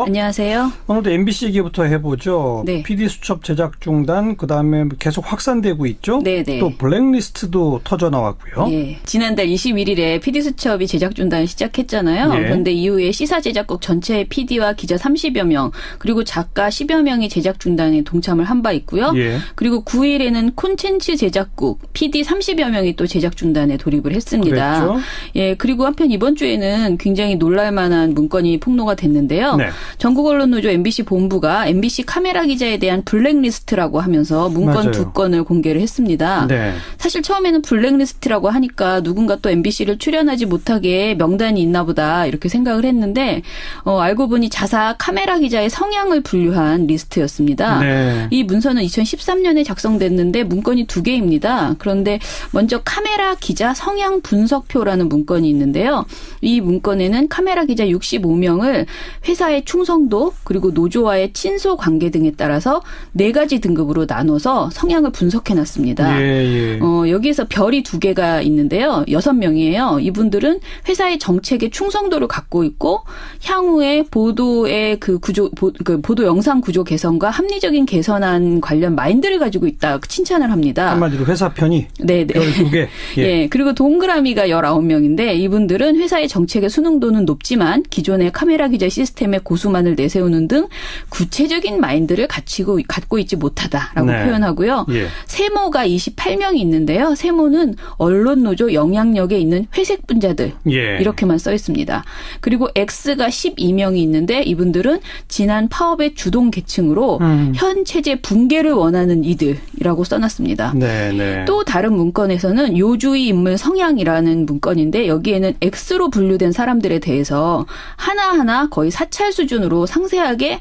안녕하세요. 오늘도 MBC 얘기부터 해보죠. 네. PD 수첩 제작 중단, 그다음에 계속 확산되고 있죠. 네네. 또 블랙리스트도 터져 나왔고요. 예. 지난달 21일에 PD 수첩이 제작 중단을 시작했잖아요. 예. 그런데 이후에 시사 제작국 전체 PD와 기자 30여 명, 그리고 작가 10여 명이 제작 중단에 동참을 한 바 있고요. 예. 그리고 9일에는 콘텐츠 제작국 PD 30여 명이 또 제작 중단에 돌입을 했습니다. 그랬죠. 예. 그리고 한편 이번 주에는 굉장히 놀랄 만한 문건이 폭로가 됐는데요. 네. 전국언론노조 MBC 본부가 MBC 카메라 기자에 대한 블랙리스트라고 하면서 문건 맞아요. 2건을 공개를 했습니다. 네. 사실 처음에는 블랙리스트라고 하니까 누군가 또 MBC를 출연하지 못하게 명단이 있나 보다 이렇게 생각을 했는데 알고 보니 자사 카메라 기자의 성향을 분류한 리스트였습니다. 네. 이 문서는 2013년에 작성됐는데 문건이 2개입니다. 그런데 먼저 카메라 기자 성향 분석표라는 문건이 있는데요. 이 문건에는 카메라 기자 65명을 회사의 충성도 그리고 노조와의 친소 관계 등에 따라서 4가지 등급으로 나눠서 성향을 분석해놨습니다. 예. 여기에서 별이 2개가 있는데요. 6명이에요. 이분들은 회사의 정책에 충성도를 갖고 있고 향후에 보도의 보도 영상 구조 개선과 합리적인 개선안 관련 마인드를 가지고 있다 칭찬을 합니다. 한마디로 회사 편이 네네. 별 2개. 예. 그리고 동그라미가 19명인데 이분들은 회사의 정책의 수능도는 높지만 기존의 카메라 기자 시스템의 고수만을 내세우는 등 구체적인 마인드를 갖고 있지 못하다라고 네. 표현하고요. 예. 세모가 28명이 있는데요. 세모는 언론노조 영향력에 있는 회색 분자들 예. 이렇게만 써 있습니다. 그리고 X가 12명이 있는데 이분들은 지난 파업의 주동 계층으로 현 체제 붕괴를 원하는 이들이라고 써놨습니다. 네. 또 다른 문건에서는 요주의 인물 성향이라는 문건인데 여기에는 X로 분류된 사람들에 대해서 하나하나 거의 사찰 수준으로 상세하게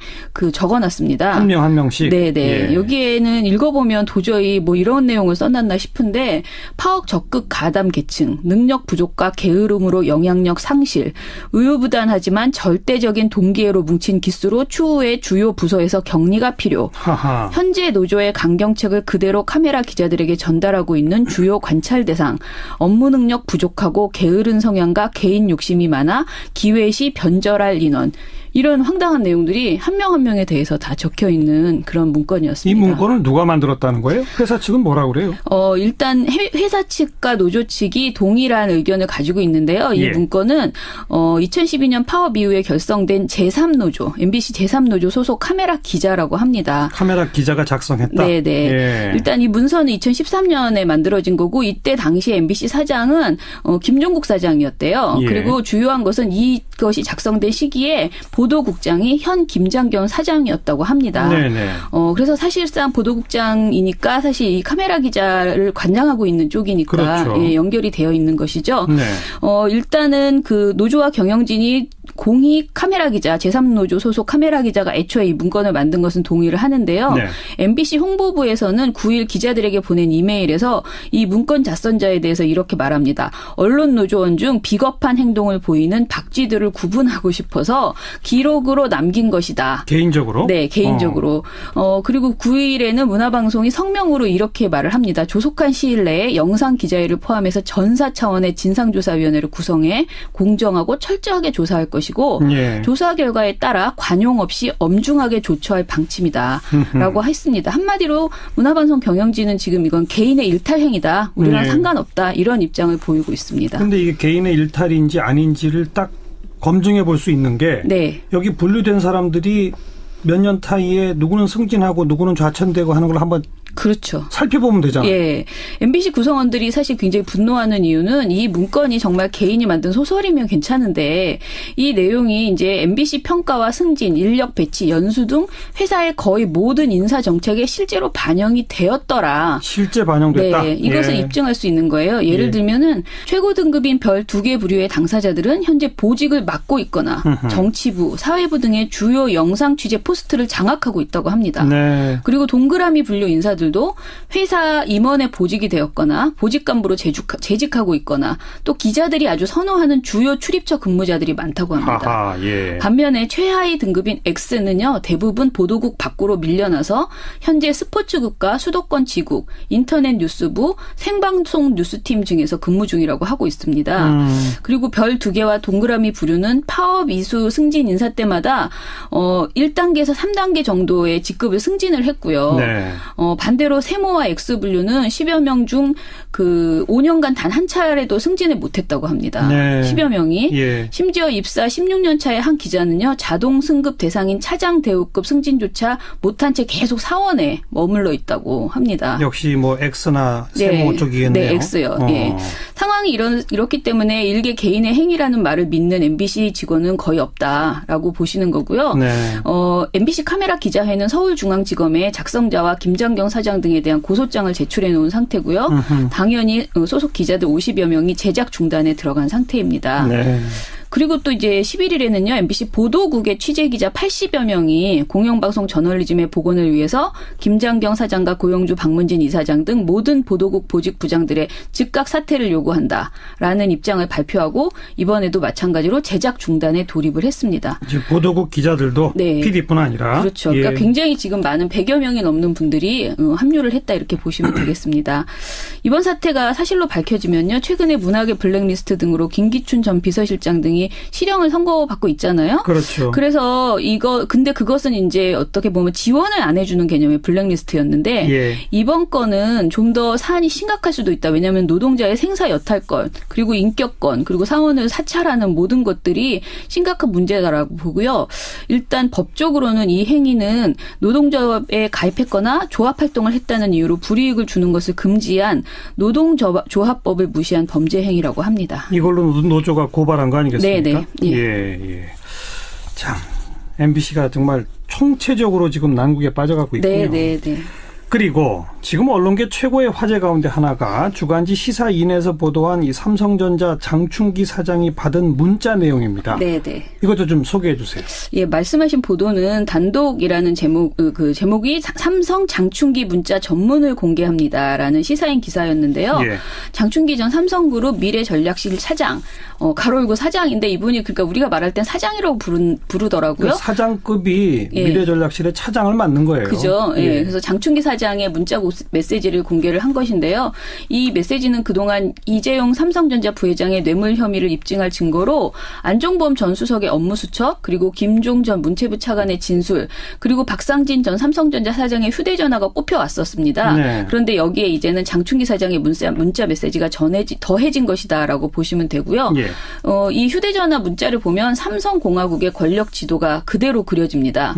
적어놨습니다. 한 명 한 명씩. 네네. 예. 여기에는 읽어보면 도저히 이런 내용을 써놨나 싶은데 파업 적극 가담 계층, 능력 부족과 게으름으로 영향력 상실, 의유부단하지만 절대적인 동기애로 뭉친 기수로 추후에 주요 부서에서 격리가 필요. 하하. 현재 노조의 강경책을 그대로 카메라 기자들에게 전달하고 있는 주요 관찰 대상, 업무 능력 부족하고 게으른 성향과 개인 욕심이 많아 기회시 변절할 인원. 이런 황당한 내용들이 한 명 한 명에 대해서 다 적혀 있는 그런 문건이었습니다. 이 문건을 누가 만들었다는 거예요? 회사 측은 뭐라고 그래요? 일단 회사 측과 노조 측이 동일한 의견을 가지고 있는데요. 이 예. 문건은 2012년 파업 이후에 결성된 제3노조, MBC 제3노조 소속 카메라 기자라고 합니다. 카메라 기자가 작성했다? 네네. 예. 일단 이 문서는 2013년에 만들어진 거고 이때 당시 MBC 사장은 김종국 사장이었대요. 예. 그리고 주요한 것은 이것이 작성된 시기에 보도국장이 현 김장겸 사장이었다고 합니다. 네네. 그래서 사실상 보도국장이니까 사실 이 카메라 기자를 관장하고 있는 쪽이니까 그렇죠. 예, 연결이 되어 있는 것이죠. 네. 일단은 노조와 경영진이 공익 카메라 기자, 제3노조 소속 카메라 기자가 애초에 이 문건을 만든 것은 동의를 하는데요. 네. MBC 홍보부에서는 9일 기자들에게 보낸 이메일에서 이 문건 작성자에 대해서 이렇게 말합니다. 언론 노조원 중 비겁한 행동을 보이는 박쥐들을 구분하고 싶어서 기록으로 남긴 것이다. 개인적으로? 네, 개인적으로. 그리고 9일에는 문화방송이 성명으로 이렇게 말을 합니다. 조속한 시일 내에 영상 기자회를 포함해서 전사 차원의 진상조사위원회를 구성해 공정하고 철저하게 조사할 것이고 예. 조사 결과에 따라 관용 없이 엄중하게 조처할 방침이다라고 했습니다. 한마디로 문화방송 경영진은 지금 이건 개인의 일탈 행위다. 우리랑 예. 상관없다. 이런 입장을 보이고 있습니다. 그런데 이게 개인의 일탈인지 아닌지를 딱 검증해 볼 수 있는 게 네. 여기 분류된 사람들이 몇 년 타이에 누구는 승진하고 누구는 좌천되고 하는 걸 한번 그렇죠. 살펴보면 되잖아요. 예. MBC 구성원들이 사실 굉장히 분노하는 이유는 이 문건이 정말 개인이 만든 소설이면 괜찮은데 이 내용이 이제 MBC 평가와 승진, 인력 배치, 연수 등 회사의 거의 모든 인사 정책에 실제로 반영이 되었더라. 실제 반영됐다. 네, 이것을 예. 입증할 수 있는 거예요. 예를 예. 들면은 최고 등급인 별 2개 부류의 당사자들은 현재 보직을 맡고 있거나 정치부, 사회부 등의 주요 영상 취재 포스트를 장악하고 있다고 합니다. 네. 그리고 동그라미 분류 인사들 근무자들도 회사 임원에 보직이 되었거나 보직 간부로 재직하고 있거나 또 기자들이 아주 선호하는 주요 출입처 근무자들이 많다고 합니다. 아하, 예. 반면에 최하위 등급인 X는요. 대부분 보도국 밖으로 밀려나서 현재 스포츠국과 수도권 지국, 인터넷 뉴스부, 생방송 뉴스팀 중에서 근무 중이라고 하고 있습니다. 그리고 별 2개와 동그라미 부류는 파업 이수 승진 인사 때마다 1단계에서 3단계 정도의 직급을 승진을 했고요. 네. 반대로 세모와 X분류는 10여 명 중 그 5년간 단 한 차례도 승진을 못했다고 합니다. 네. 10여 명이. 예. 심지어 입사 16년 차의 한 기자는요. 자동 승급 대상인 차장 대우급 승진조차 못한 채 계속 사원에 머물러 있다고 합니다. 역시 뭐 X나 세모 쪽이겠네요. 네, X요. 예. 상황이 이렇기 때문에 일개 개인의 행위라는 말을 믿는 MBC 직원은 거의 없다라고 보시는 거고요. 네. MBC 카메라 기자회는 서울중앙지검에 작성자와 김장경 사장 등에 대한 고소장을 제출해 놓은 상태고요. 당연히 소속 기자들 50여 명이 제작 중단에 들어간 상태입니다. 네. 그리고 또 이제 11일에는요. MBC 보도국의 취재기자 80여 명이 공영방송 저널리즘의 복원을 위해서 김장경 사장과 고영주 박문진 이사장 등 모든 보도국 보직 부장들의 즉각 사퇴를 요구한다라는 입장을 발표하고 이번에도 마찬가지로 제작 중단에 돌입을 했습니다. 이제 보도국 기자들도 네. PD뿐 아니라. 그렇죠. 예. 그러니까 굉장히 지금 많은 100여 명이 넘는 분들이 합류를 했다 이렇게 보시면 되겠습니다. 이번 사태가 사실로 밝혀지면요. 최근에 문학의 블랙리스트 등으로 김기춘 전 비서실장 등이 실형을 선고받고 있잖아요. 그렇죠. 그래서 근데 그것은 이제 어떻게 보면 지원을 안 해주는 개념의 블랙리스트였는데 예. 이번 건은 좀 더 사안이 심각할 수도 있다. 왜냐하면 노동자의 생사 여탈권 그리고 인격권 그리고 사원을 사찰하는 모든 것들이 심각한 문제다라고 보고요. 일단 법적으로는 이 행위는 노동조합에 가입했거나 조합 활동을 했다는 이유로 불이익을 주는 것을 금지한 노동조합법을 무시한 범죄 행위라고 합니다. 이걸로 노조가 고발한 거 아니겠습니까? 네네. 예. 참, MBC가 정말 총체적으로 지금 난국에 빠져가고 있군요. 네. 그리고 지금 언론계 최고의 화제 가운데 하나가 주간지 시사인에서 보도한 이 삼성전자 장충기 사장이 받은 문자 내용입니다. 네. 이것도 좀 소개해 주세요. 예, 말씀하신 보도는 단독이라는 제목이 삼성 장충기 문자 전문을 공개합니다라는 시사인 기사였는데요. 예. 장충기 전 삼성그룹 미래전략실 차장, 가로 열고 사장인데 이분이 그러니까 우리가 말할 땐 사장이라고 부르더라고요. 그 사장급이 예. 미래전략실의 차장을 맡는 거예요. 그죠. 예. 그래서 장충기 사장의 문자 메시지를 공개를 한 것인데요. 이 메시지는 그동안 이재용 삼성전자 부회장의 뇌물 혐의를 입증할 증거로 안종범 전 수석의 업무 수첩, 그리고 김종 전 문체부 차관의 진술, 그리고 박상진 전 삼성전자 사장의 휴대전화가 꼽혀왔었습니다. 네. 그런데 여기에 이제는 장충기 사장의 문자 메시지가 더해진 것이다라고 보시면 되고요. 예. 이 휴대전화 문자를 보면 삼성공화국의 권력 지도가 그대로 그려집니다.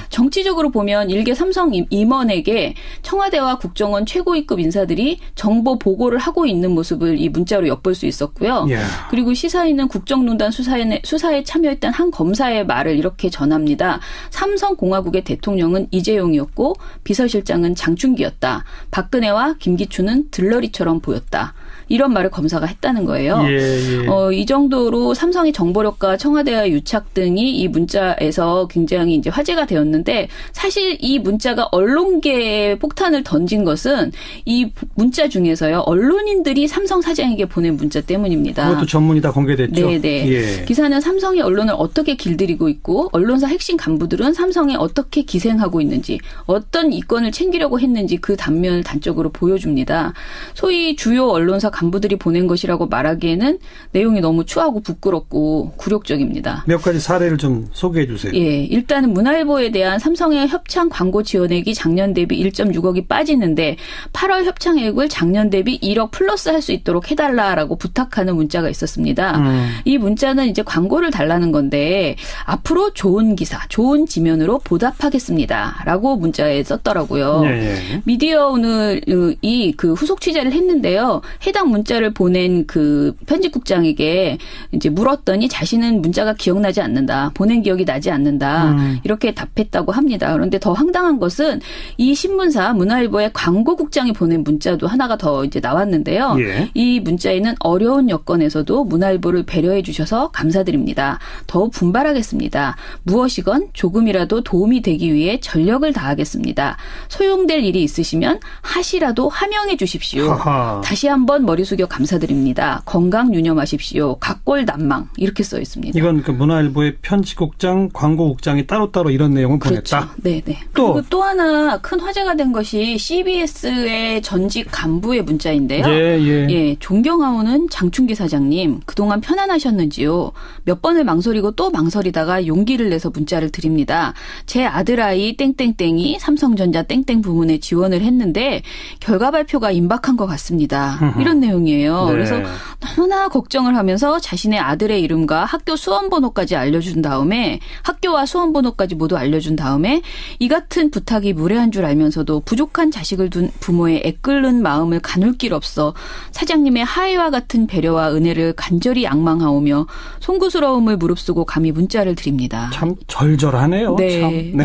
정치적으로 보면 일개 삼성 임원에게 청와대와 국정원 최고위급 인사들이 정보 보고를 하고 있는 모습을 이 문자로 엿볼 수 있었고요. 예. 그리고 시사인은 국정농단 수사에 참여했던 한 검사의 말을 이렇게 전합니다. 삼성공화국의 대통령은 이재용이었고 비서실장은 장충기였다. 박근혜와 김기춘은 들러리처럼 보였다. 이런 말을 검사가 했다는 거예요. 예. 이 정도로 삼성의 정보력과 청와대와 유착 등이 이 문자에서 굉장히 이제 화제가 되었는데 사실 이 문자가 언론계에 폭탄을 던진 것은 이 문자 중에서요. 언론인들이 삼성 사장에게 보낸 문자 때문입니다. 그것도 전문이 다 공개됐죠. 네. 예. 기사는 삼성이 언론을 어떻게 길들이고 있고 언론사 핵심 간부들은 삼성에 어떻게 기생하고 있는지 어떤 이권을 챙기려고 했는지 그 단면을 단적으로 보여줍니다. 소위 주요 언론사 간부들이 보낸 것이라고 말하기에는 내용이 너무 추하고 부끄럽고 굴욕적입니다. 몇 가지 사례를 좀 소개해 주세요. 예, 일단은 문화일보에 대한 삼성의 협찬 광고 지원액이 작년 대비 1.6억이 빠지는데 8월 협찬액을 작년 대비 1억 플러스 할 수 있도록 해달라라고 부탁하는 문자가 있었습니다. 이 문자는 이제 광고를 달라는 건데 앞으로 좋은 기사, 좋은 지면으로 보답하겠습니다라고 문자에 썼더라고요. 예. 미디어 오늘이 그 후속 취재를 했는데요. 해당 문자를 보낸 그 편집국장에게 이제 물었더니 자신은 문자가 기억나지 않는다. 보낸 기억이 나지 않는다. 이렇게 답했다고 합니다. 그런데 더 황당한 것은 이 신문사 언론사 문화일보의 광고국장이 보낸 문자도 하나가 더 이제 나왔는데요. 예. 이 문자에는 어려운 여건에서도 문화일보를 배려해 주셔서 감사드립니다. 더욱 분발하겠습니다. 무엇이건 조금이라도 도움이 되기 위해 전력을 다하겠습니다. 소용될 일이 있으시면 하시라도 하명해 주십시오. 하하. 다시 한번 머리 숙여 감사드립니다. 건강 유념하십시오. 각골난망 이렇게 써 있습니다. 이건 그 문화일보의 편집국장, 광고국장이 따로따로 이런 내용을 그렇죠. 보냈다. 네네. 또. 그리고 또 하나 큰 화제가 된 것이 CBS의 전직 간부의 문자인데요. 예. 존경하오는 장충기 사장님, 그동안 편안하셨는지요? 몇 번을 망설이고 또 망설이다가 용기를 내서 문자를 드립니다. 제 아들아이 땡땡땡이 삼성전자 땡땡 부문에 지원을 했는데 결과 발표가 임박한 것 같습니다. 이런 내용이에요. 네. 그래서 너무나 걱정을 하면서 자신의 아들의 이름과 학교 수험번호까지 알려준 다음에 학교와 수험번호까지 모두 알려준 다음에 이 같은 부탁이 무례한 줄 알면서도 부족한 자식을 둔 부모의 애끓는 마음을 가눌 길 없어 사장님의 하애와 같은 배려와 은혜를 간절히 양망하오며 송구스러움을 무릅쓰고 감히 문자를 드립니다. 참 절절하네요. 네. 참. 네.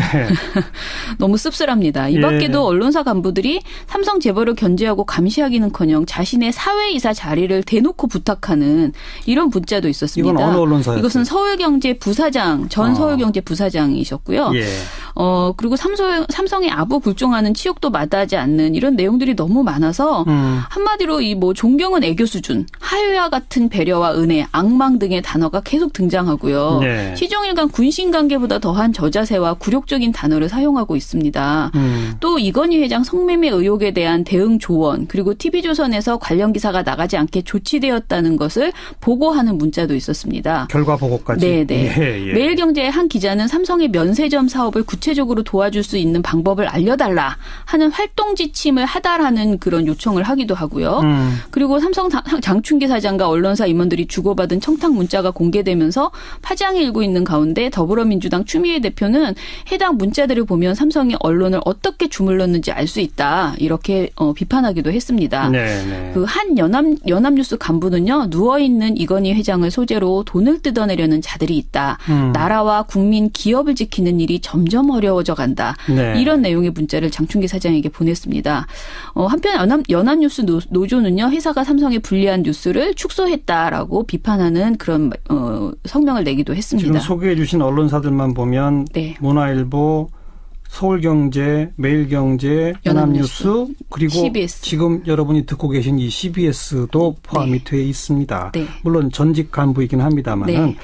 너무 씁쓸합니다. 이 밖에도 언론사 간부들이 삼성 재벌을 견제하고 감시하기는커녕 자신의 사회이사 자리를 대놓고 부탁하는 이런 문자도 있었습니다. 이건 어느 언론사였어요? 이것은 서울경제 부사장, 전 서울경제 부사장이셨고요. 예. 그리고 삼성의 아부 굴종하는 치욕도 마다하지 않는 이런 내용들이 너무 많아서 한마디로 이 뭐 존경은 애교 수준, 하회와 같은 배려와 은혜, 악망 등의 단어가 계속 등장하고요. 네. 시종일관 군신 관계보다 더한 저자세와 굴욕적인 단어를 사용하고 있습니다. 또 이건희 회장 성매매 의혹에 대한 대응 조언, 그리고 TV조선에서 관련 기사가 나가지 않게 조치되었다는 것을 보고하는 문자도 있었습니다. 결과 보고까지. 네네. 예. 매일경제의 한 기자는 삼성의 면세점 사업을 구체적으로 도와줄 수 있는 방법을 알려달라 하는 활동 지침을 하달하는 그런 요청을 하기도 하고요. 그리고 삼성 장충기 사장과 언론사 임원들이 주고받은 청탁 문자가 공개되면서 파장이 일고 있는 가운데 더불어민주당 추미애 대표는 해당 문자들을 보면 삼성이 언론을 어떻게 주물렀는지 알 수 있다. 이렇게 비판하기도 했습니다. 네. 그 한 연합뉴스 간부는요. 누워있는 이건희 회장을 소재로 돈을 뜯어내려는 자들이 있다. 나라와 국민, 기업을 지키는 일이 점점 어려워져 간다. 네. 이런 내용의 문자를 장충기 사장에게 보냈습니다. 한편 연합뉴스 노조는요. 회사가 삼성에 불리한 뉴스를 축소했다라고 비판하는 그런 성명을 내기도 했습니다. 지금 소개해 주신 언론사들만 보면 네. 문화일보, 서울경제, 매일경제, 연합뉴스 그리고 CBS. 지금 여러분이 듣고 계신 이 CBS도 포함이 돼 있습니다. 네. 물론 전직 간부이긴 합니다만은 네.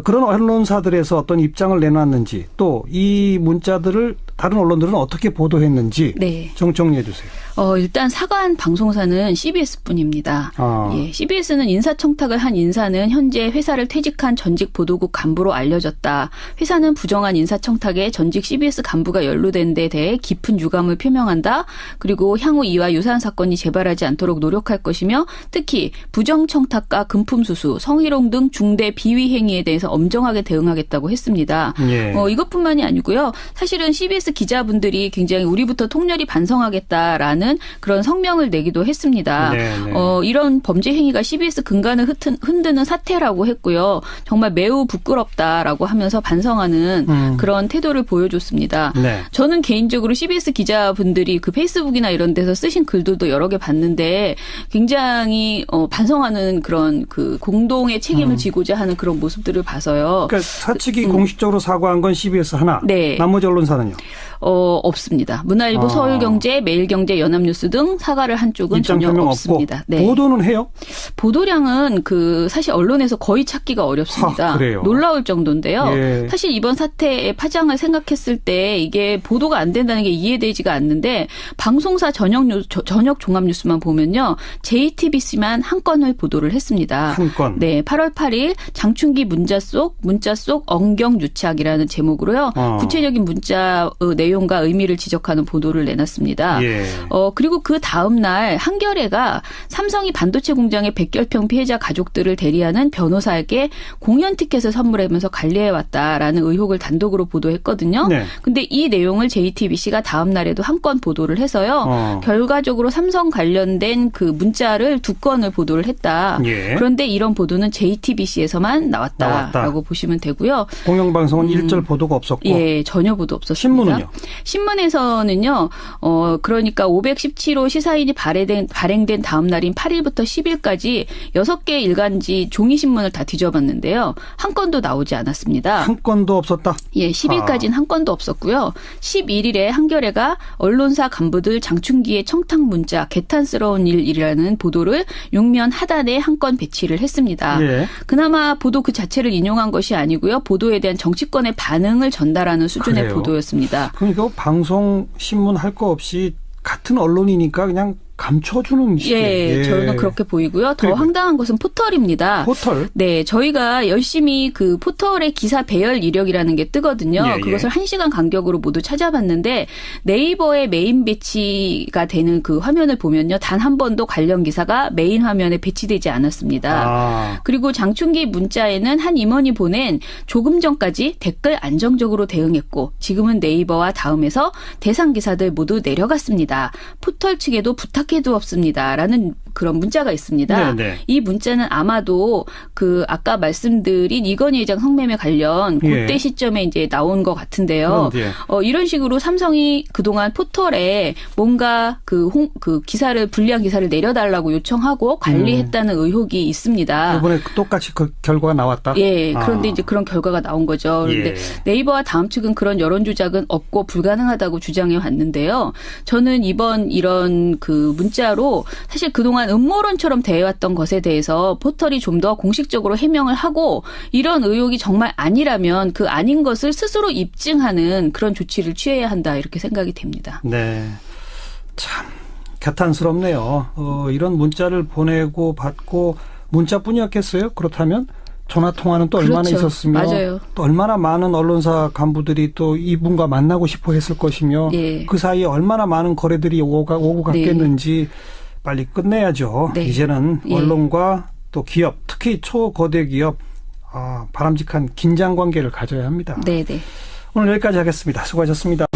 그런 언론사들에서 어떤 입장을 내놨는지 또 이 문자들을 다른 언론들은 어떻게 보도했는지 네. 정리해 주세요. 일단 사과한 방송사는 CBS뿐입니다. 예, CBS는 인사청탁을 한 인사는 현재 회사를 퇴직한 전직 보도국 간부로 알려졌다. 회사는 부정한 인사청탁에 전직 CBS 간부가 연루된 데 대해 깊은 유감을 표명한다. 그리고 향후 이와 유사한 사건이 재발하지 않도록 노력할 것이며 특히 부정청탁과 금품수수, 성희롱 등 중대 비위 행위에 대해서 엄정하게 대응하겠다고 했습니다. 예. 이것뿐만이 아니고요. 사실은 CBS 기자분들이 굉장히 우리부터 통렬히 반성하겠다라는 그런 성명을 내기도 했습니다. 네네. 이런 범죄 행위가 CBS 근간을 흔드는 사태라고 했고요. 정말 매우 부끄럽다라고 하면서 반성하는 그런 태도를 보여줬습니다. 네. 저는 개인적으로 CBS 기자분들이 그 페이스북이나 이런 데서 쓰신 글들도 여러 개 봤는데 굉장히 반성하는 그런 그 공동의 책임을 지고자 하는 그런 모습들을 봐서요. 그러니까 사측이 공식적으로 사과한 건 CBS 하나. 네. 나머지 언론사는요? 없습니다. 문화일보, 서울경제, 매일경제, 연합뉴스 등 사과를 한 쪽은 입장 전혀 표명 없습니다. 없고 네. 보도는 해요? 보도량은 사실 언론에서 거의 찾기가 어렵습니다. 그래요? 놀라울 정도인데요. 예. 사실 이번 사태의 파장을 생각했을 때 이게 보도가 안 된다는 게 이해되지가 않는데 방송사 저녁 종합뉴스만 보면요. JTBC만 한 건을 보도를 했습니다. 한 건. 네, 8월 8일 장충기 문자 속 언경유착이라는 제목으로요. 구체적인 문자 내용과 의미를 지적하는 보도를 내놨습니다. 예. 그리고 그 다음 날 한겨레가 삼성이 반도체 공장의 백결평 피해자 가족들을 대리하는 변호사에게 공연 티켓을 선물하면서 관리해왔다라는 의혹을 단독으로 보도했거든요. 네. 근데 이 내용을 JTBC가 다음 날에도 한 건 보도를 해서요. 결과적으로 삼성 관련된 그 문자를 2건을 보도를 했다. 예. 그런데 이런 보도는 JTBC에서만 나왔다라고 보시면 되고요. 공영방송은 일절 보도가 없었고. 예, 전혀 보도 없었습니다. 신문은요? 신문에서는요, 그러니까 517호 시사인이 발행된 다음 날인 8일부터 10일까지 6개 일간지 종이신문을 다 뒤져봤는데요. 한 건도 나오지 않았습니다. 한 건도 없었다? 예, 10일까지는 한 건도 없었고요. 11일에 한겨레가 언론사 간부들 장충기의 청탁 문자, 개탄스러운 일이라는 보도를 6면 하단에 한 건 배치를 했습니다. 예. 그나마 보도 그 자체를 인용한 것이 아니고요. 보도에 대한 정치권의 반응을 전달하는 수준의 그래요? 보도였습니다. 그러니까 방송, 신문 할 거 없이 같은 언론이니까 그냥 감춰주는 식의. 예, 저는 그렇게 보이고요. 더 황당한 것은 포털입니다. 포털? 네, 저희가 열심히 그 포털의 기사 배열 이력이라는 게 뜨거든요. 예, 예. 그것을 1시간 간격으로 모두 찾아봤는데 네이버의 메인 배치가 되는 그 화면을 보면요. 단 한 번도 관련 기사가 메인 화면에 배치되지 않았습니다. 그리고 장충기 문자에는 한 임원이 보낸 조금 전까지 댓글 안정적으로 대응했고 지금은 네이버와 다음에서 대상 기사들 모두 내려갔습니다. 포털 측에도 부탁해도 없습니다라는 그런 문자가 있습니다. 네네. 이 문자는 아마도 그 아까 말씀드린 이건희 회장 성매매 관련 그때 예. 시점에 이제 나온 것 같은데요. 이런 식으로 삼성이 그동안 포털에 뭔가 그 기사를 불리한 기사를 내려달라고 요청하고 관리했다는 의혹이 있습니다. 이번에 똑같이 그 결과가 나왔다. 예, 그런데 이제 그런 결과가 나온 거죠. 그런데 예. 네이버와 다음 측은 그런 여론 조작은 없고 불가능하다고 주장해 왔는데요. 저는 이번 이런 그 문자로 사실 그동안 음모론처럼 대해왔던 것에 대해서 포털이 좀 더 공식적으로 해명을 하고 이런 의혹이 정말 아니라면 그 아닌 것을 스스로 입증하는 그런 조치를 취해야 한다 이렇게 생각이 됩니다. 네. 참 개탄스럽네요. 이런 문자를 보내고 받고 문자뿐이었겠어요? 그렇다면 전화 통화는 또 얼마나 그렇죠. 있었으며 맞아요. 또 얼마나 많은 언론사 간부들이 또 이분과 만나고 싶어 했을 것이며 네. 그 사이에 얼마나 많은 거래들이 오고 갔겠는지 빨리 끝내야죠. 네. 이제는 예. 언론과 또 기업, 특히 초거대 기업 바람직한 긴장 관계를 가져야 합니다. 네, 네. 오늘 여기까지 하겠습니다. 수고하셨습니다.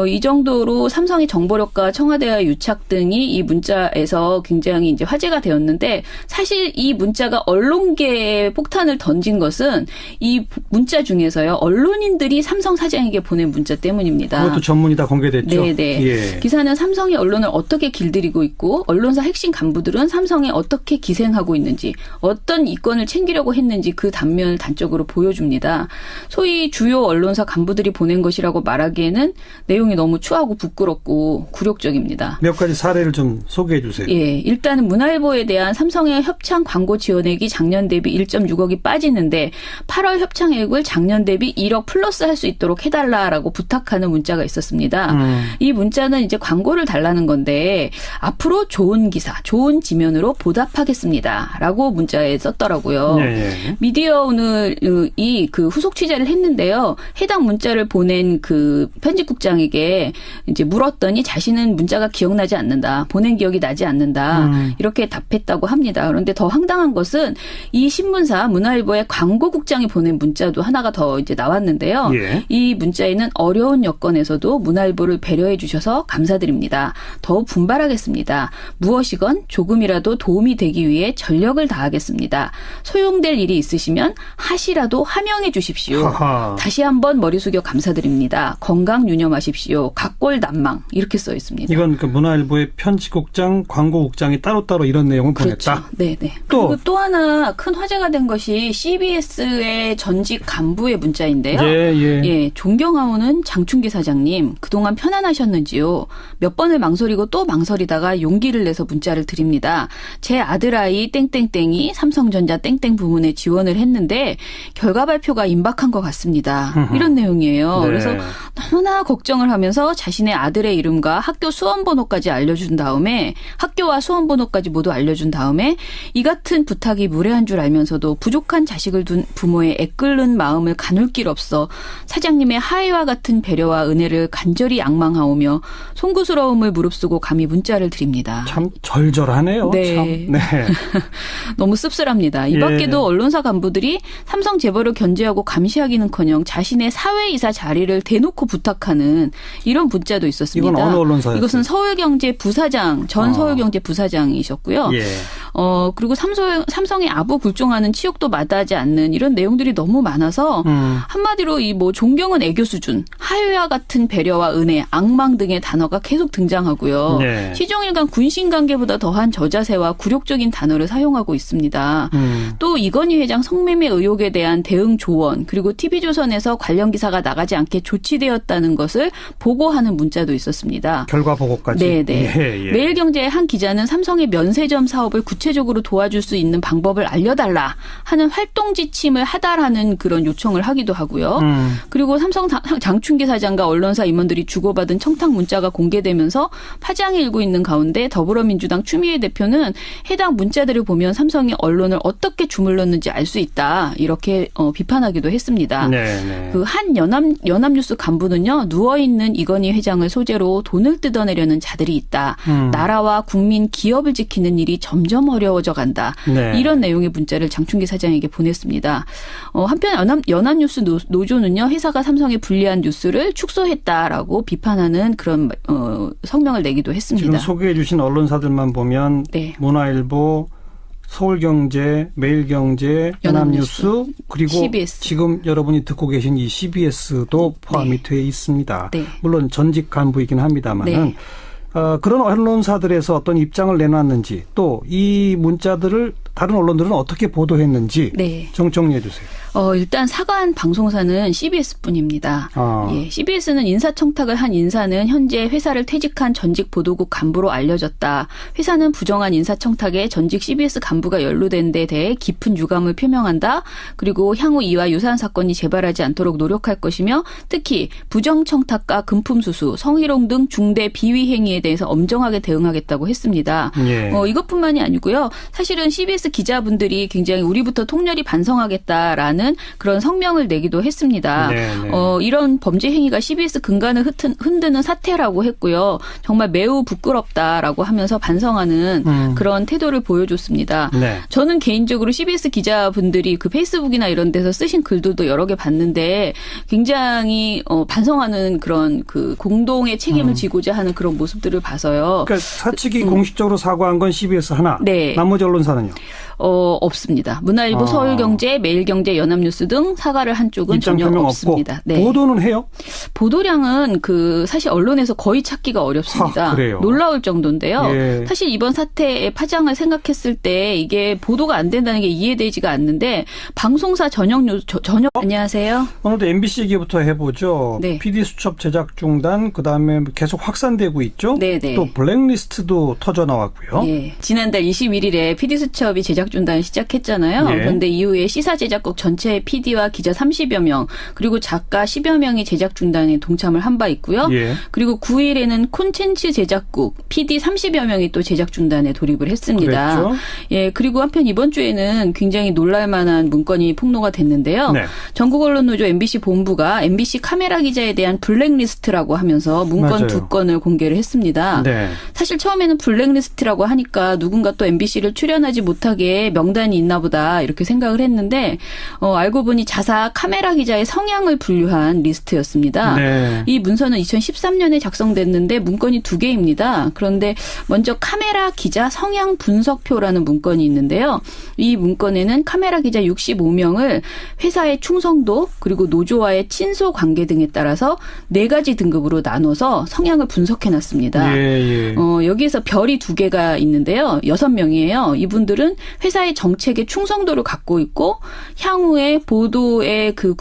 이 정도로 삼성의 정보력과 청와대와 유착 등이 이 문자에서 굉장히 이제 화제가 되었는데 사실 이 문자가 언론계에 폭탄을 던진 것은 이 문자 중에서요. 언론인들이 삼성 사장에게 보낸 문자 때문입니다. 그것도 전문이 다 공개됐죠. 네네. 예. 기사는 삼성이 언론을 어떻게 길들이고 있고 언론사 핵심 간부들은 삼성에 어떻게 기생하고 있는지 어떤 이권을 챙기려고 했는지 그 단면을 단적으로 보여줍니다. 소위 주요 언론사 간부들이 보낸 것이라고 말하기에는 내용이 너무 추하고 부끄럽고 굴욕적입니다. 몇 가지 사례를 좀 소개해 주세요. 예, 일단은 문화일보에 대한 삼성의 협찬 광고 지원액이 작년 대비 1.6억이 빠지는데 8월 협찬액을 작년 대비 1억 플러스 할 수 있도록 해달라라고 부탁하는 문자가 있었습니다. 이 문자는 이제 광고를 달라는 건데 앞으로 좋은 기사, 좋은 지면으로 보답하겠습니다라고 문자에 썼더라고요. 예. 미디어 오늘이 그 후속 취재를 했는데요. 해당 문자를 보낸 그 편집국장에게 이제 물었더니 자신은 문자가 기억나지 않는다. 보낸 기억이 나지 않는다. 이렇게 답했다고 합니다. 그런데 더 황당한 것은 이 신문사 문화일보의 광고국장이 보낸 문자도 하나가 더 이제 나왔는데요. 예. 이 문자에는 어려운 여건에서도 문화일보를 배려해 주셔서 감사드립니다. 더욱 분발하겠습니다. 무엇이건 조금이라도 도움이 되기 위해 전력을 다하겠습니다. 소용될 일이 있으시면 하시라도 하명해 주십시오. 하하. 다시 한번 머리 숙여 감사드립니다. 건강 유념하십시오. 각골난망 이렇게 써 있습니다. 이건 그 문화일보의 편집국장, 광고국장이 따로따로 이런 내용을 그렇죠. 보냈다. 네네. 또. 그리고 또 하나 큰 화제가 된 것이 CBS의 전직 간부의 문자인데요. 예, 존경하오는 장충기 사장님, 그동안 편안하셨는지요? 몇 번을 망설이고 또 망설이다가 용기를 내서 문자를 드립니다. 제 아들아이 땡땡땡이 삼성전자 땡땡 부문에 지원을 했는데 결과 발표가 임박한 것 같습니다. 이런 내용이에요. 네. 그래서 너무나 걱정을 하면서 자신의 아들의 이름과 학교 수험번호까지 알려준 다음에 학교와 수험번호까지 모두 알려준 다음에 이 같은 부탁이 무례한 줄 알면서도 부족한 자식을 둔 부모의 애끓는 마음을 가눌 길 없어 사장님의 하애와 같은 배려와 은혜를 간절히 악망하오며 송구스러움을 무릅쓰고 감히 문자를 드립니다. 참 절절하네요. 네. 참. 네. 너무 씁쓸합니다. 이 밖에도 언론사 간부들이 삼성 재벌을 견제하고 감시하기는커녕 자신의 사회이사 자리를 대놓고 부탁하는 이런 문자도 있었습니다. 이건 어느 언론사였어요? 이것은 서울경제 부사장, 전 서울경제 부사장이셨고요. 예. 그리고 삼성의 아부 굴종하는 치욕도 마다하지 않는 이런 내용들이 너무 많아서 한마디로 이 뭐 존경은 애교 수준, 하회와 같은 배려와 은혜, 악망 등의 단어가 계속 등장하고요. 네. 시종일관 군신 관계보다 더한 저자세와 굴욕적인 단어를 사용하고 있습니다. 또 이건희 회장 성매매 의혹에 대한 대응 조언, 그리고 TV조선에서 관련 기사가 나가지 않게 조치되었다는 것을 보고하는 문자도 있었습니다. 결과 보고까지. 네네. 예. 매일경제의 한 기자는 삼성의 면세점 사업을 구체적으로 도와줄 수 있는 방법을 알려달라 하는 활동 지침을 하달하는 그런 요청을 하기도 하고요. 그리고 삼성 장충기 사장과 언론사 임원들이 주고받은 청탁 문자가 공개되면서 파장이 일고 있는 가운데 더불어민주당 추미애 대표는 해당 문자들을 보면 삼성이 언론을 어떻게 주물렀는지 알 수 있다 이렇게 비판하기도 했습니다. 네네. 그 한 연합뉴스 간부는요, 누워있는 이건희 회장을 소재로 돈을 뜯어내려는 자들이 있다. 나라와 국민, 기업을 지키는 일이 점점 어려워져 간다. 네. 이런 내용의 문자를 장충기 사장에게 보냈습니다. 한편 연합뉴스 노조는요, 회사가 삼성에 불리한 뉴스를 축소했다라고 비판하는 그런 성명을 내기도 했습니다. 지금 소개해 주신 언론사들만 보면 네. 문화일보, 서울경제, 매일경제, 연합뉴스, 그리고 CBS. 지금 여러분이 듣고 계신 이 CBS도 포함이 되어 있습니다. 네. 물론 전직 간부이긴 합니다만은 네. 그런 언론사들에서 어떤 입장을 내놨는지 또 이 문자들을 다른 언론들은 어떻게 보도했는지 네. 정리해 주세요. 일단 사과한 방송사는 CBS뿐입니다. 예, CBS는 인사청탁을 한 인사는 현재 회사를 퇴직한 전직 보도국 간부로 알려졌다. 회사는 부정한 인사청탁에 전직 CBS 간부가 연루된 데 대해 깊은 유감을 표명한다. 그리고 향후 이와 유사한 사건이 재발하지 않도록 노력할 것이며 특히 부정청탁과 금품수수, 성희롱 등 중대 비위 행위에 대해서 엄정하게 대응하겠다고 했습니다. 예. 이것뿐만이 아니고요. 사실은 CBS 기자분들이 굉장히 우리부터 통렬히 반성하겠다라는 그런 성명을 내기도 했습니다. 이런 범죄 행위가 CBS 근간을 흔드는 사태라고 했고요. 정말 매우 부끄럽다라고 하면서 반성하는 그런 태도를 보여줬습니다. 네. 저는 개인적으로 CBS 기자분들이 그 페이스북이나 이런 데서 쓰신 글들도 여러 개 봤는데 굉장히 반성하는 그런 그 공동의 책임을 지고자 하는 그런 모습들을 봐서요. 그러니까 사측이 공식적으로 사과한 건 CBS 하나. 네. 나머지 언론사는요? 없습니다. 문화일보, 서울경제, 매일경제, 연합뉴스 등 사과를 한 쪽은 입장 전혀 표명 없습니다. 없고 네. 보도는 해요? 보도량은 사실 언론에서 거의 찾기가 어렵습니다. 그래요? 놀라울 정도인데요. 예. 사실 이번 사태의 파장을 생각했을 때 이게 보도가 안 된다는 게 이해되지가 않는데 방송사 전용 안녕하세요. 오늘도 MBC 얘기부터 해보죠. 네. PD 수첩 제작 중단, 그다음에 계속 확산되고 있죠. 네네. 또 블랙리스트도 터져 나왔고요. 예. 지난달 21일에 PD수첩이 제작 중단 시작했잖아요. 예. 그런데 이후에 시사 제작국 전체의 PD와 기자 30여 명, 그리고 작가 10여 명이 제작 중단에 동참을 한 바 있고요. 예. 그리고 9일에는 콘텐츠 제작국 PD 30여 명이 또 제작 중단에 돌입을 했습니다. 그랬죠. 예, 그리고 한편 이번 주에는 굉장히 놀랄 만한 문건이 폭로가 됐는데요. 네. 전국언론노조 MBC 본부가 MBC 카메라 기자에 대한 블랙리스트라고 하면서 문건 맞아요. 2건을 공개를 했습니다. 네. 사실 처음에는 블랙리스트라고 하니까 누군가 또 MBC를 출연하지 못하게 명단이 있나 보다 이렇게 생각을 했는데 알고 보니 자사 카메라 기자의 성향을 분류한 리스트였습니다. 네. 이 문서는 2013년에 작성됐는데 문건이 2개입니다. 그런데 먼저 카메라 기자 성향 분석표라는 문건이 있는데요. 이 문건에는 카메라 기자 65명을 회사의 충성도 그리고 노조와의 친소 관계 등에 따라서 4가지 등급으로 나눠서 성향을 분석해놨습니다. 예. 여기에서 별이 2개가 있는데요. 6명이에요. 이분들은 회사의 정책에 충성도를 갖고 있고 향후 향후에 보도의 그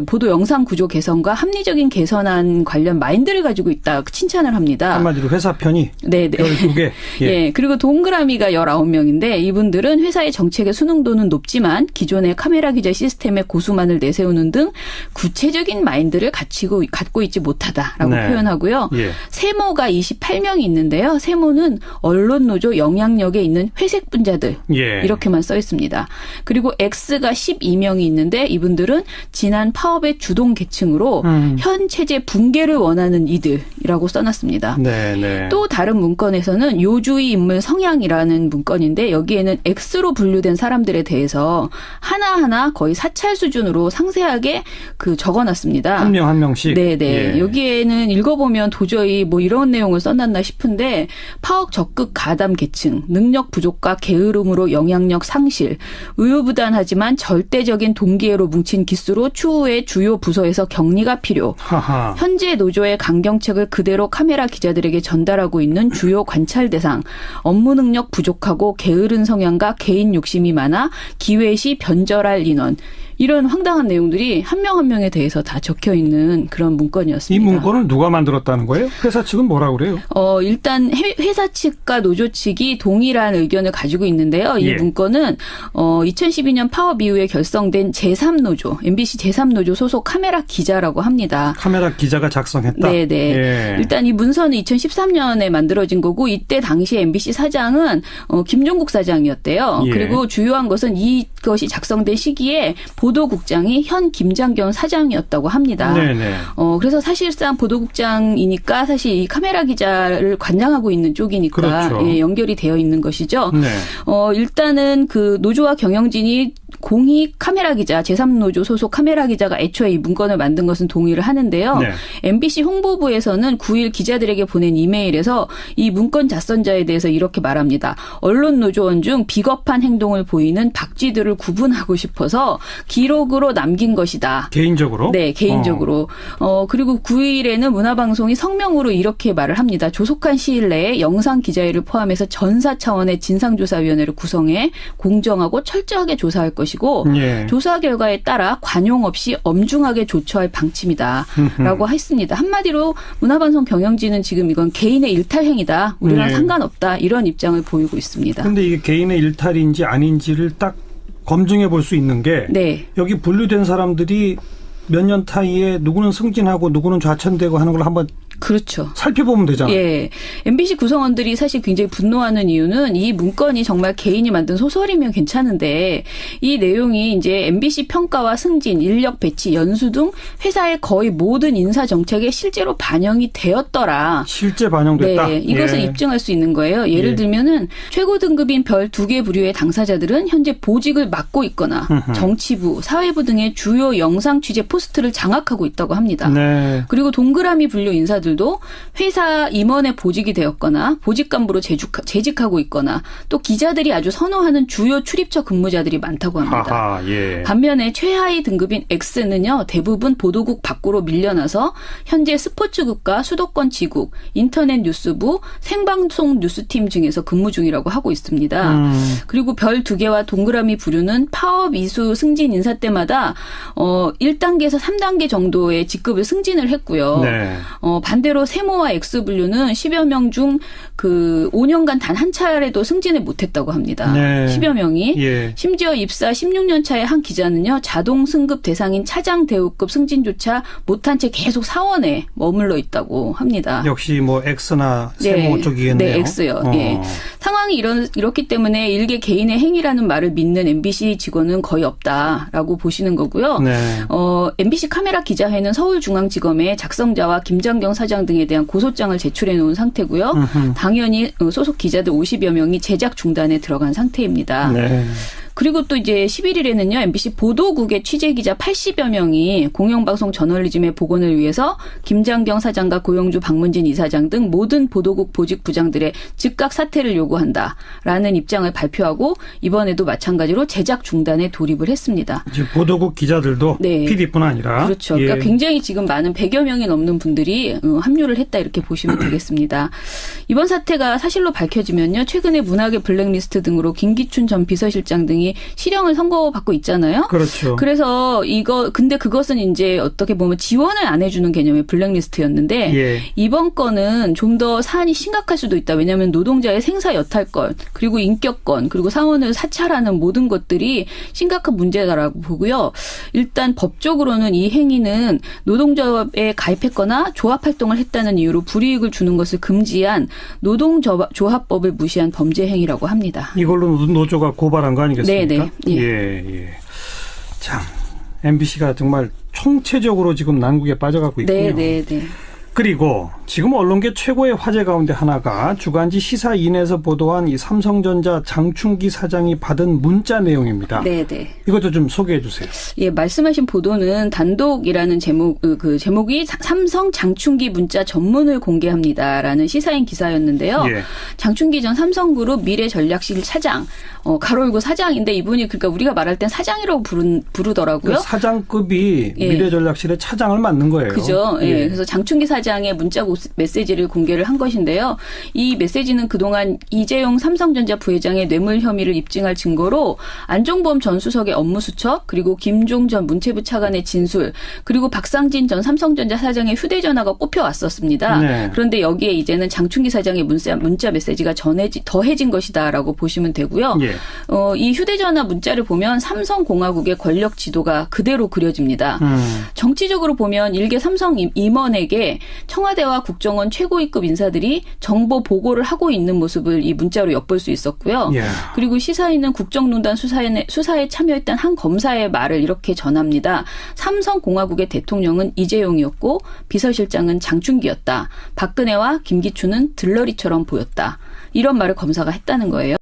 보도 영상 구조 개선과 합리적인 개선안 관련 마인드를 가지고 있다 칭찬을 합니다. 한마디로 회사 편이 네네. 12개. 예. 그리고 동그라미가 19명인데 이분들은 회사의 정책의 수능도는 높지만 기존의 카메라 기자 시스템의 고수만을 내세우는 등 구체적인 마인드를 갖고 있지 못하다라고 네. 표현하고요. 예. 세모가 28명이 있는데요. 세모는 언론노조 영향력에 있는 회색 분자들 예. 이렇게만 써 있습니다. 그리고 X가 12명이 있는데 이분들은 지난 파업의 주동 계층으로 현 체제 붕괴를 원하는 이들이라고 써놨습니다. 네. 또 다른 문건에서는 요주의 인물 성향이라는 문건인데 여기에는 X로 분류된 사람들에 대해서 하나하나 거의 사찰 수준으로 상세하게 적어놨습니다. 한 명 한 명씩. 네네. 예. 여기에는 읽어보면 도저히 뭐 이런 내용을 써놨나 싶은데 파업 적극 가담 계층, 능력 부족과 게으름으로 영향력 상실, 우유부단하지만 절대적인 동기애로 뭉친 기수로 추후에 주요 부서에서 격리가 필요. 하하. 현재 노조의 강경책을 그대로 카메라 기자들에게 전달하고 있는 주요 관찰 대상, 업무 능력 부족하고 게으른 성향과 개인 욕심이 많아 기회시 변절할 인원. 이런 황당한 내용들이 한 명 한 명에 대해서 다 적혀 있는 그런 문건이었습니다. 이 문건을 누가 만들었다는 거예요? 회사 측은 뭐라고 그래요? 일단 회사 측과 노조 측이 동일한 의견을 가지고 있는데요. 이 예. 문건은 2012년 파업 이후에 결성된 제3노조, MBC 제3노조 소속 카메라 기자라고 합니다. 카메라 기자가 작성했다? 네네. 예. 일단 이 문서는 2013년에 만들어진 거고 이때 당시 MBC 사장은 김종국 사장이었대요. 예. 그리고 주요한 것은 이것이 작성된 시기에 보도국장이 현 김장겸 사장이었다고 합니다. 네네. 그래서 사실상 보도국장이니까 사실 이 카메라 기자를 관장하고 있는 쪽이니까 그렇죠. 예, 연결이 되어 있는 것이죠. 네. 일단은 그 노조와 경영진이 공익 카메라 기자, 제3노조 소속 카메라 기자가 애초에 이 문건을 만든 것은 동의를 하는데요. 네. MBC 홍보부에서는 9일 기자들에게 보낸 이메일에서 이 문건 작성자에 대해서 이렇게 말합니다. 언론 노조원 중 비겁한 행동을 보이는 박쥐들을 구분하고 싶어서 기록으로 남긴 것이다. 개인적으로? 네, 개인적으로. 그리고 9일에는 문화방송이 성명으로 이렇게 말을 합니다. 조속한 시일 내에 영상 기자회를 포함해서 전사 차원의 진상조사위원회를 구성해 공정하고 철저하게 조사할 것이고 예. 조사 결과에 따라 관용 없이 엄중하게 조처할 방침이다라고 했습니다. 한마디로 문화방송 경영진은 지금 이건 개인의 일탈행위다. 우리랑 예. 상관없다. 이런 입장을 보이고 있습니다. 근데 이게 개인의 일탈인지 아닌지를 딱 검증해 볼 수 있는 게 네. 여기 분류된 사람들이 몇 년 타이에 누구는 승진하고 누구는 좌천되고 하는 걸 한번 그렇죠. 살펴보면 되잖아요. 예. MBC 구성원들이 사실 굉장히 분노하는 이유는 이 문건이 정말 개인이 만든 소설이면 괜찮은데 이 내용이 이제 MBC 평가와 승진, 인력 배치, 연수 등 회사의 거의 모든 인사 정책에 실제로 반영이 되었더라. 실제 반영됐다. 네, 이것을 예. 입증할 수 있는 거예요. 예를 예. 들면은 최고 등급인 별 2개 부류의 당사자들은 현재 보직을 맡고 있거나 정치부, 사회부 등의 주요 영상 취재 포스트를 장악하고 있다고 합니다. 네. 그리고 동그라미 분류 인사들도 회사 임원에 보직이 되었거나 보직 간부로 재직하고 있거나 또 기자들이 아주 선호하는 주요 출입처 근무자들이 많다고 합니다. 하하, 예. 반면에 최하위 등급인 X는요. 대부분 보도국 밖으로 밀려나서 현재 스포츠국과 수도권 지국, 인터넷 뉴스부, 생방송 뉴스팀 등에서 근무 중이라고 하고 있습니다. 그리고 별 2개와 동그라미 부류는 파업 이수 승진 인사 때마다 1단계에서 3단계 정도의 직급을 승진을 했고요. 네. 반대로 세모와 X분류는 10여 명 중 그 5년간 단 한 차례도 승진을 못했다고 합니다. 네. 10여 명이. 예. 심지어 입사 16년 차의 한 기자는요. 자동 승급 대상인 차장 대우급 승진조차 못한 채 계속 사원에 머물러 있다고 합니다. 역시 뭐 X나 세모 쪽이겠네요. 네, X요. 예. 상황이 이렇기 때문에 일개 개인의 행위라는 말을 믿는 MBC 직원은 거의 없다라고 보시는 거고요. 네. MBC 카메라 기자회는 서울중앙지검에 작성자와 김장경 사장 등에 대한 고소장을 제출해 놓은 상태고요. 당연히 소속 기자들 50여 명이 제작 중단에 들어간 상태입니다. 네. 그리고 또 이제 11일에는요. MBC 보도국의 취재기자 80여 명이 공영방송 저널리즘의 복원을 위해서 김장경 사장과 고영주 박문진 이사장 등 모든 보도국 보직 부장들의 즉각 사퇴를 요구한다라는 입장을 발표하고 이번에도 마찬가지로 제작 중단에 돌입을 했습니다. 이제 보도국 기자들도 네. PD뿐 아니라. 그렇죠. 예. 그러니까 굉장히 지금 많은 100여 명이 넘는 분들이 합류를 했다 이렇게 보시면 되겠습니다. 이번 사태가 사실로 밝혀지면요. 최근에 문학의 블랙리스트 등으로 김기춘 전 비서실장 등이 대통령이 실형을 선고받고 있잖아요. 그렇죠. 그래서 근데 그것은 이제 어떻게 보면 지원을 안 해주는 개념의 블랙리스트였는데 예. 이번 건은 좀 더 사안이 심각할 수도 있다. 왜냐하면 노동자의 생사 여탈권, 그리고 인격권, 그리고 사원을 사찰하는 모든 것들이 심각한 문제다라고 보고요. 일단 법적으로는 이 행위는 노동조합에 가입했거나 조합 활동을 했다는 이유로 불이익을 주는 것을 금지한 노동조합법을 무시한 범죄 행위라고 합니다. 이걸로 노조가 고발한 거 아니겠습니까? 네네. 예. 참, MBC가 정말 총체적으로 지금 난국에 빠져가고 있군요. 네네. 그리고 지금 언론계 최고의 화제 가운데 하나가 주간지 시사인에서 보도한 이 삼성전자 장충기 사장이 받은 문자 내용입니다. 네네. 이것도 좀 소개해 주세요. 예, 말씀하신 보도는 단독이라는 제목이 삼성 장충기 문자 전문을 공개합니다라는 시사인 기사였는데요. 예. 장충기 전 삼성그룹 미래전략실 차장, 가로 열고 사장인데 이분이 그러니까 우리가 말할 땐 사장이라고 부르더라고요. 그 사장급이 예. 미래전략실의 차장을 맡는 거예요. 그죠. 예. 그래서 장충기 사장의 문자 메시지를 공개를 한 것인데요. 이 메시지는 그동안 이재용 삼성전자 부회장의 뇌물 혐의를 입증할 증거로 안종범 전 수석의 업무 수첩, 그리고 김종 전 문체부 차관의 진술, 그리고 박상진 전 삼성전자 사장의 휴대전화가 꼽혀왔었습니다. 네. 그런데 여기에 이제는 장충기 사장의 문자 메시지가 더해진 것이다라고 보시면 되고요. 예. 이 휴대전화 문자를 보면 삼성공화국의 권력 지도가 그대로 그려집니다. 정치적으로 보면 일개 삼성 임원에게 청와대와 국정원 최고위급 인사들이 정보 보고를 하고 있는 모습을 이 문자로 엿볼 수 있었고요. 예. 그리고 시사인은 국정농단 수사에 참여했던 한 검사의 말을 이렇게 전합니다. 삼성공화국의 대통령은 이재용이었고 비서실장은 장충기였다. 박근혜와 김기춘은 들러리처럼 보였다. 이런 말을 검사가 했다는 거예요.